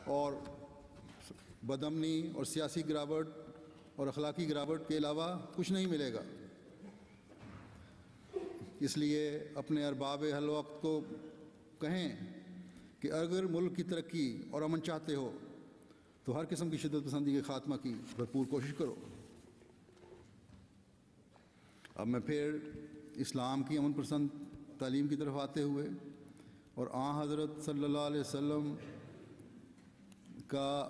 اور بدامنی اور سیاسی گراوٹ اور اخلاقی گراوٹ کے علاوہ کچھ نہیں ملے گا۔ اس لیے اپنے ارباب اہل وقت کو کہیں کہ اگر ملک کی ترقی اور امن چاہتے ہو تو ہر قسم کی شدت پسندی کے خاتمہ کی بھرپور کوشش کرو۔ اب میں پھر اسلام کی امن پسند تعلیم کی طرف آتے ہوئے اور آن حضرت صلی اللہ علیہ وسلم کا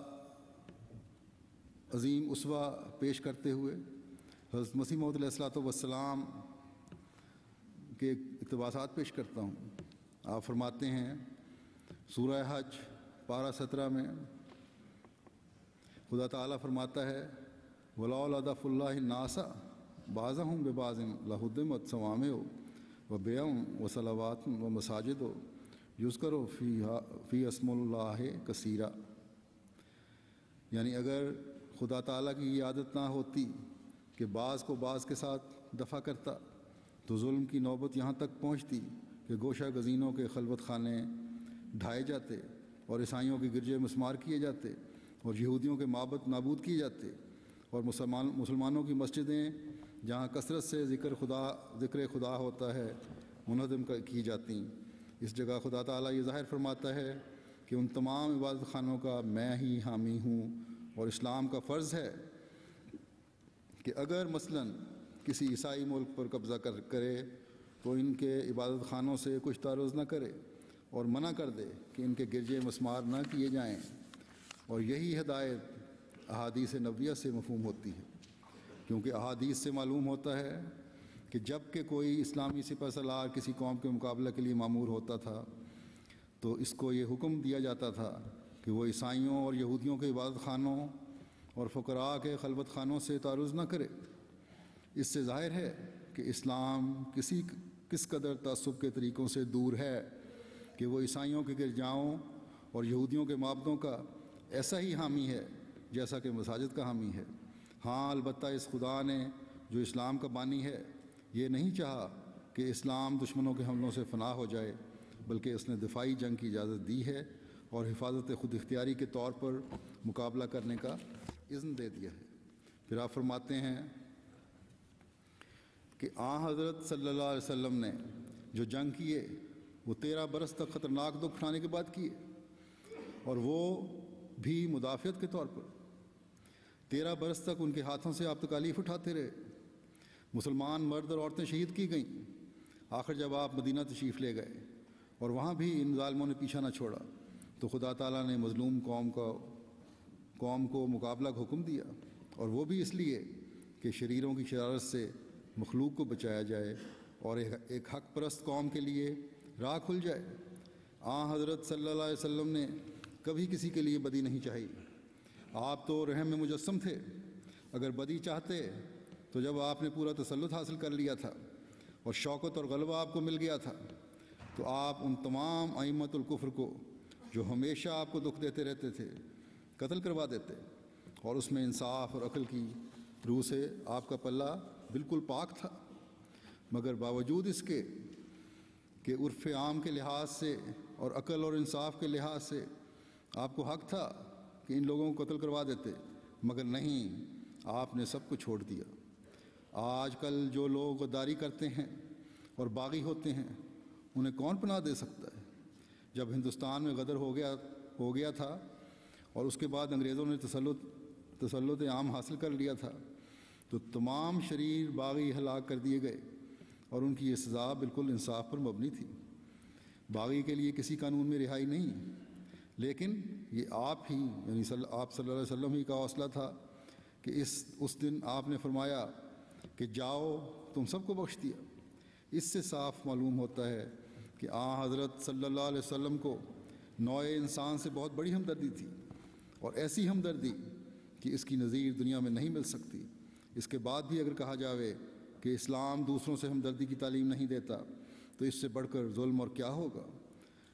عظیم اسوہ پیش کرتے ہوئے حضرت مسیح موعود علیہ الصلوۃ والسلام کے اقتباسات پیش کرتا ہوں۔ آپ فرماتے ہیں سورہ حج پارہ 17 میں خدا تعالیٰ فرماتا ہے وَلَوْلَا دَفْعُ اللَّهِ النَّاسَ بَعْضَهُم بِبَعْضٍ لَهُدِّمَتْ صَوَامِعُ وَبِيَعٌ وَصَلَوَاتٌ وَمَسَاجِدُ یذکر فی اسم اللہ کثیرا، یعنی اگر خدا تعالیٰ کی یہ عادت نہ ہوتی کہ بعض کو بعض کے ساتھ دفع کرتا تو ظلم کی نوبت یہاں تک پہنچتی کہ گوشہ گزینوں کے خلوت خانے ڈھائے جاتے اور عیسائیوں کے گرجے مسمار کیے جاتے اور یہودیوں کے معبد نابود کیے جاتے اور مسلمانوں کی مسجدیں جہاں کثرت سے ذکر خدا ہوتا ہے منہدم کی جاتی۔ اس جگہ خدا تعالیٰ یہ ظاہر فرماتا ہے کہ ان تمام عبادت خانوں کا میں ہی حامی ہوں، اور اسلام کا فرض ہے کہ اگر مثلاً کسی عیسائی ملک پر قبضہ کرے تو ان کے عبادت خانوں سے کچھ تعرض نہ کرے اور منع کر دے کہ ان کے گرجے مسمار نہ کیے جائیں، اور یہی ہدایت احادیث نبویہ سے مفہوم ہوتی ہے، کیونکہ احادیث سے معلوم ہوتا ہے کہ جب کہ کوئی اسلامی سپہ سالار کسی قوم کے مقابلہ کے لیے مامور ہوتا تھا تو اس کو یہ حکم دیا جاتا تھا کہ وہ عیسائیوں اور یہودیوں کے عبادت خانوں اور فقراء کے خلوت خانوں سے تعرض نہ کرے۔ اس سے ظاہر ہے کہ اسلام کس قدر تعصب کے طریقوں سے دور ہے کہ وہ عیسائیوں کے گرجاؤں اور یہودیوں کے معبدوں کا ایسا ہی حامی ہے جیسا کہ مساجد کا حامی ہے۔ ہاں البتہ اس خدا نے جو اسلام کا بانی ہے یہ نہیں چاہا کہ اسلام دشمنوں کے حملوں سے فنا ہو جائے، بلکہ اس نے دفاعی جنگ کی اجازت دی ہے اور حفاظت خود اختیاری کے طور پر مقابلہ کرنے کا اذن دے دیا ہے۔ پھر آپ فرماتے ہیں کہ آن حضرت صلی اللہ علیہ وسلم نے جو جنگ کیے وہ 13 برس تک خطرناک دکھ اٹھانے کے بعد کیے، اور وہ بھی مدافعت کے طور پر 13 برس تک ان کے ہاتھوں سے آپ تکالیف اٹھاتے رہے۔ مسلمان مرد اور عورتیں شہید کی گئیں۔ آخر جب آپ مدینہ تشریف لے گئے اور وہاں بھی ان ظالموں نے پیچھا نہ چھوڑا تو خدا تعالیٰ نے مظلوم قوم کو مقابلہ کا حکم دیا، اور وہ بھی اس لیے کہ شریروں کی شرارت سے مخلوق کو بچایا جائے اور ایک حق پرست قوم کے لیے راہ کھل جائے۔ آن حضرت صلی اللہ علیہ وسلم نے کبھی کسی کے لیے بدی نہیں چاہی۔ آپ تو رحم میں مجسم تھے، اگر بدی چاہتے تو جب آپ نے پورا تسلط حاصل کر لیا تھا اور شوکت اور غلبہ آپ کو مل گیا تھا تو آپ ان تمام ائمۃ الکفر کو جو ہمیشہ آپ کو دکھ دیتے رہتے تھے قتل کروا دیتے، اور اس میں انصاف اور عقل کی روح سے آپ کا پلہ بالکل پاک تھا، مگر باوجود اس کے کہ عرف عام کے لحاظ سے اور عقل اور انصاف کے لحاظ سے آپ کو حق تھا کہ ان لوگوں کو قتل کروا دیتے، مگر نہیں، آپ نے سب کو چھوڑ دیا۔ آج کل جو لوگ غداری کرتے ہیں اور باغی ہوتے ہیں انہیں کون پناہ دے سکتا ہے؟ جب ہندوستان میں غدر ہو گیا تھا اور اس کے بعد انگریزوں نے تسلط عام حاصل کر لیا تھا تو تمام شریر باغی ہلاک کر دیے گئے، اور ان کی یہ سزا بالکل انصاف پر مبنی تھی۔ باغی کے لیے کسی قانون میں رہائی نہیں، لیکن یہ آپ ہی یعنی آپ صلی اللہ علیہ وسلم ہی کا حوصلہ تھا کہ اس دن آپ نے فرمایا کہ جاؤ تم سب کو بخش دیا۔ اس سے صاف معلوم ہوتا ہے کہ آن حضرت صلی اللہ علیہ وسلم کو نوع انسان سے بہت بڑی ہمدردی تھی، اور ایسی ہمدردی کہ اس کی نظیر دنیا میں نہیں مل سکتی۔ اس کے بعد بھی اگر کہا جاوے کہ اسلام دوسروں سے ہمدردی کی تعلیم نہیں دیتا تو اس سے بڑھ کر ظلم اور کیا ہوگا۔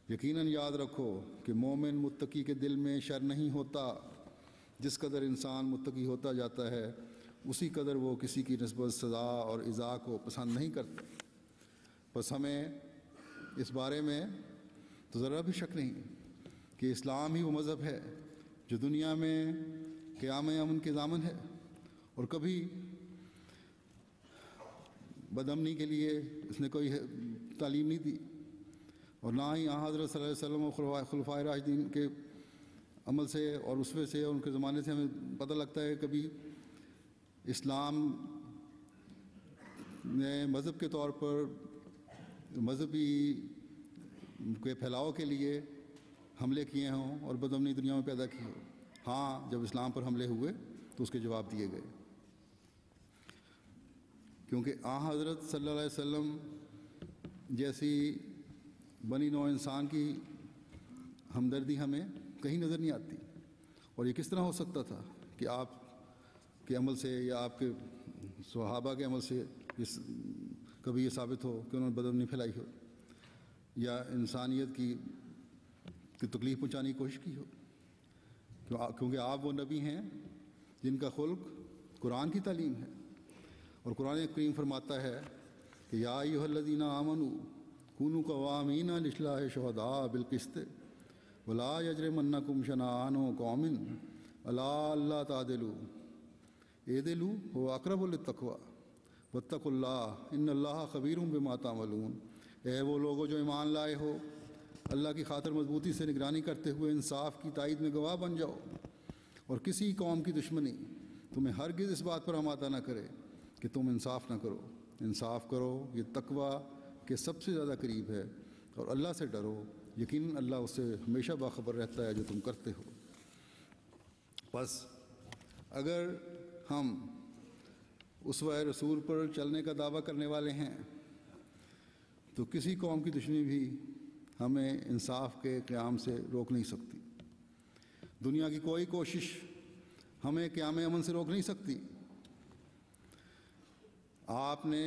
یقیناً یاد رکھو کہ مومن متقی کے دل میں شر نہیں ہوتا۔ جس قدر انسان متقی ہوتا جاتا ہے اسی قدر وہ کسی کی نسبت سزا اور ایذا کو پسند نہیں کرتا۔ بس ہمیں اس بارے میں تو ذرا بھی شک نہیں کہ اسلام ہی وہ مذہب ہے جو دنیا میں قیام امن کے ضامن ہے اور کبھی بدامنی کے لیے اس نے کوئی تعلیم نہیں دی، اور نہ ہی حضرت صلی اللہ علیہ وسلم اور خلفائے راشدین کے عمل سے اور اسوے سے اور ان کے زمانے سے ہمیں پتہ لگتا ہے کبھی اسلام نے مذہب کے طور پر مذہبی کے پھیلاؤ کے لیے حملے کیے ہوں اور بدامنی دنیا میں پیدا کی ہو۔ ہاں، جب اسلام پر حملے ہوئے تو اس کے جواب دیے گئے، کیونکہ حضرت صلی اللہ علیہ وسلم جیسی بنی نوع انسان کی ہمدردی ہمیں کہیں نظر نہیں آتی۔ اور یہ کس طرح ہو سکتا تھا کہ آپ کے عمل سے یا آپ کے صحابہ کے عمل سے کبھی یہ ثابت ہو کہ انہوں نے بدامنی پھیلائی ہو یا انسانیت کی تکلیف پہنچانے کی کوشش کی ہو، کیونکہ آپ وہ نبی ہیں جن کا خلق قرآن کی تعلیم ہے، اور قرآن کریم فرماتا ہے کہ یا ایھا الذین آمنوا کونوا قوامین للہ شہداء بالقسط ولا یجرمنکم شنآن قوم علی الا تعدلوا اعدلوا هو اقرب للتقوی واتقوا اللہ ان اللہ خبیر بما تعملون۔ اے وہ لوگوں جو ایمان لائے ہو، اللہ کی خاطر مضبوطی سے نگرانی کرتے ہوئے انصاف کی تائید میں گواہ بن جاؤ، اور کسی قوم کی دشمنی تمہیں ہرگز اس بات پر آمادہ نہ کرے کہ تم انصاف نہ کرو۔ انصاف کرو، یہ تقوی کے سب سے زیادہ قریب ہے، اور اللہ سے ڈرو، یقیناً اللہ اس سے ہمیشہ باخبر رہتا ہے جو تم کرتے ہو۔ بس اگر ہم اسوہ رسول پر چلنے کا دعویٰ کرنے والے ہیں تو کسی قوم کی دشمنی بھی ہمیں انصاف کے قیام سے روک نہیں سکتی۔ دنیا کی کوئی کوشش ہمیں قیام امن سے روک نہیں سکتی۔ آپ نے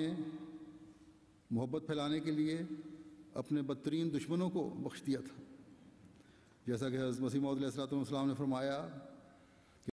محبت پھیلانے کے لیے اپنے بدترین دشمنوں کو بخش دیا تھا، جیسا کہ حضرت مسیح موعود علیہ الصلوۃ والسلام نے فرمایا